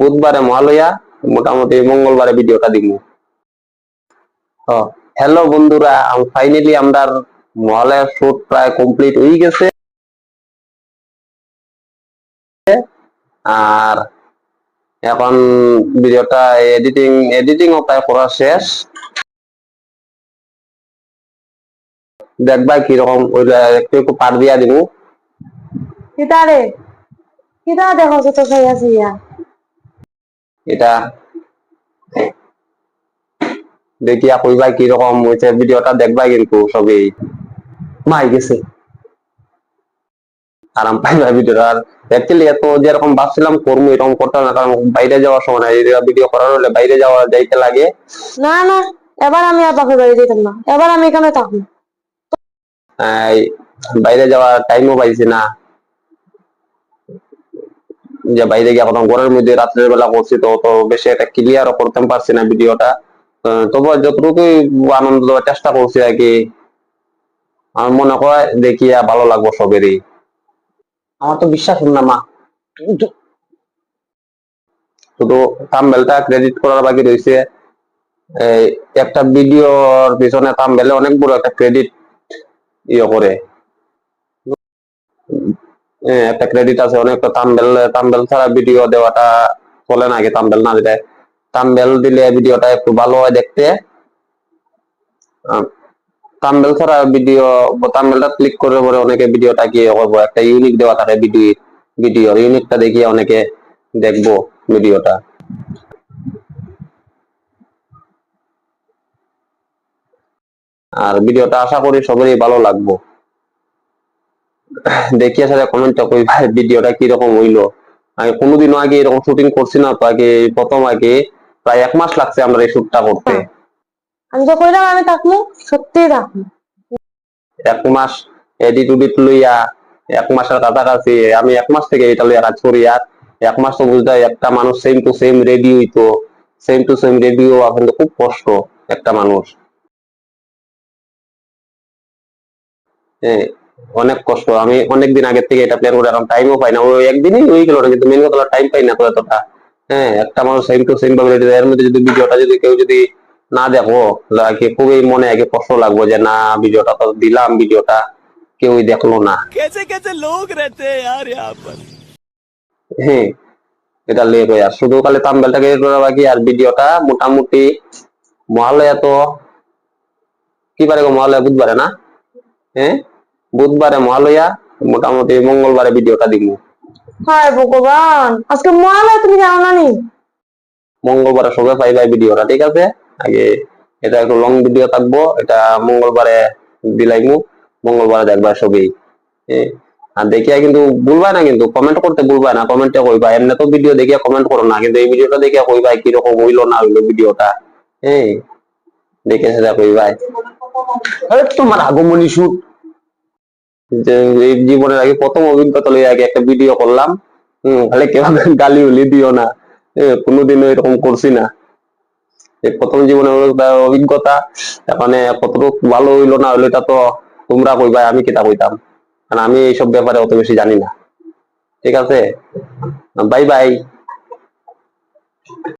বুধবারে মহালয়া, মোটামুটি মঙ্গলবারে ভিডিওটা দিব। হ্যালো বন্ধুরা, ফাইনালি আমরা মহালয়ার শুট প্রায় কমপ্লিট হয়ে গেছে। আর এখন ভিডিওটা এডিটিং ও প্রায় করা শেষ। দেখবা কিরকম একটু একটু পার দিয়া দিব। দেখো তো এটা দেখিয়া কইবা কিরকম হয়েছে ভিডিওটা, দেখবা কিন্তু সবই মাই গেছে আরাম পাইবা ভিডিওটা। আর অ্যাকচুয়ালি এত যেরকম ভাবছিলাম করবো এরকম করতে না, কারণ বাইরে যাওয়ার সময় না, ভিডিও করার হলে বাইরে যাইতে লাগে। না না, এবার আমি আর বাপের বাড়ি যেতাম না, এবার আমি এখানে থাকবো। বাইরে যাওয়ার টাইমও পাইছি না, যে বাইরে গিয়ে এখন ঘরের মধ্যে রাত্রের বেলা করছি, তো বেশি একটা ক্লিয়ারও করতে পারছি না ভিডিওটা। তবু যতটুকুই আনন্দ দেওয়ার চেষ্টা করছি আর কি। আমার মনে হয় দেখিয়া ভালো লাগবো সবেরই। আমার তো বিশ্বাস না মা, শুধু থাম্বনেলটা ক্রেডিট করার বাকি রয়েছে। একটা ভিডিওর পিছনে থাম্বনেলে অনেক বড় একটা ক্রেডিট করে, একটা ক্রেডিট আছে অনেক। থাম্বনেল ছাড়া ভিডিও দেওয়াটা চলে না, আগে থাম্বনেল না দিলে। থাম্বনেল দিলে ভিডিওটা একটু ভালো হয় দেখতে। থাম্বনেল ছাড়া ভিডিও, থাম্বনেলটা ক্লিক করে পরে অনেকে ভিডিওটা কি করবো, একটা ইউনিক দেওয়া থাকে ভিডিওর ইউনিকটা দেখিয়ে অনেকে দেখবো ভিডিওটা। আর ভিডিওটা আশা করি সবারই ভালো লাগবো। দেখিয়ে সাথে কমেন্টটা কই ভাই ভিডিওটা কিরকম হইলো। আমি কোনোদিনও আগে এরকম শুটিং করছি না, তো আগে প্রথম প্রায় 1 মাস লাগছে আমরা এই শুটটা করতে। আমি তো কইলাম আমি থাকবো, সত্যি থাকবো 1 মাস এডিট উডিট লইয়া, 1 মাসের কাছাকাছি আমি 1 মাস থেকে এটা লইয়া কাজ করি। আর 1 মাস তো বুঝতে একটা মানুষ সেম টু সেম রেডি হইতো, সেম টু সেম রেডি হওয়া কিন্তু খুব কষ্ট একটা মানুষ। অনেক কষ্ট। আমি অনেকদিন আগের থেকে এটা প্ল্যান করে, এখন টাইমও পাই না। ওই একদিনই হয়ে গেল, কিন্তু মেন কথা টাইম পাই না তো এতটা। একটা মানুষ সেম টু সেম ভাবে রেডি, এর মধ্যে যদি ভিডিওটা যদি কেউ যদি না দেখো, খুবই মনে আগে কষ্ট লাগবো যে না ভিডিওটা তো দিলাম, ভিডিওটা কেউই দেখলো না। कैसे कैसे लोग रहते हैं यार यहाँ पर। হ্যাঁ, এটা লেট হয়ে আর শুধু খালি থাম্বনেলটাকে এডিট করা বাকি। আর ভিডিওটা মোটামুটি মহালয়া তো কি বারে গো, মহালয়া বুধবারে না? বুধবারে মহালয়া, মোটামুটি মঙ্গলবারে ভিডিওটা দিব। হায় ভগবান, আজকে মহালয়া তুমি জানো না নি? মঙ্গলবারে সবাই পাইবা ভিডিওটা, ঠিক আছে? আগে এটা একটু লং ভিডিও থাকবো, এটা মঙ্গলবারে দিলাইমু, মঙ্গলবারে দেখবা সবই। আর দেখিয়া কিন্তু ভুলবা না, কিন্তু কমেন্ট করতে ভুলবা না, কমেন্টে কইবা। এমনি তো ভিডিও দেখিয়া কমেন্ট করো না, কিন্তু এই ভিডিওটা দেখিয়া কইবা কিরকম হইলো না হইলো ভিডিওটা। দেখে সেটা কইবা। তোমার আগমনী শুট, যে এই জীবনের আগে প্রথম অভিজ্ঞতা লইয়া আগে একটা ভিডিও করলাম। খালি কেউ গালি উলি দিও না, কোনোদিনও এরকম করছি না। প্রথম জীবনের অভিজ্ঞতা, মানে কতটুকু ভালো হইলো না হইলো এটা তো তোমরা কইবা, আমি কেটা কইতাম, কারণ আমি এইসব ব্যাপারে অত বেশি জানি না। ঠিক আছে, বাই বাই।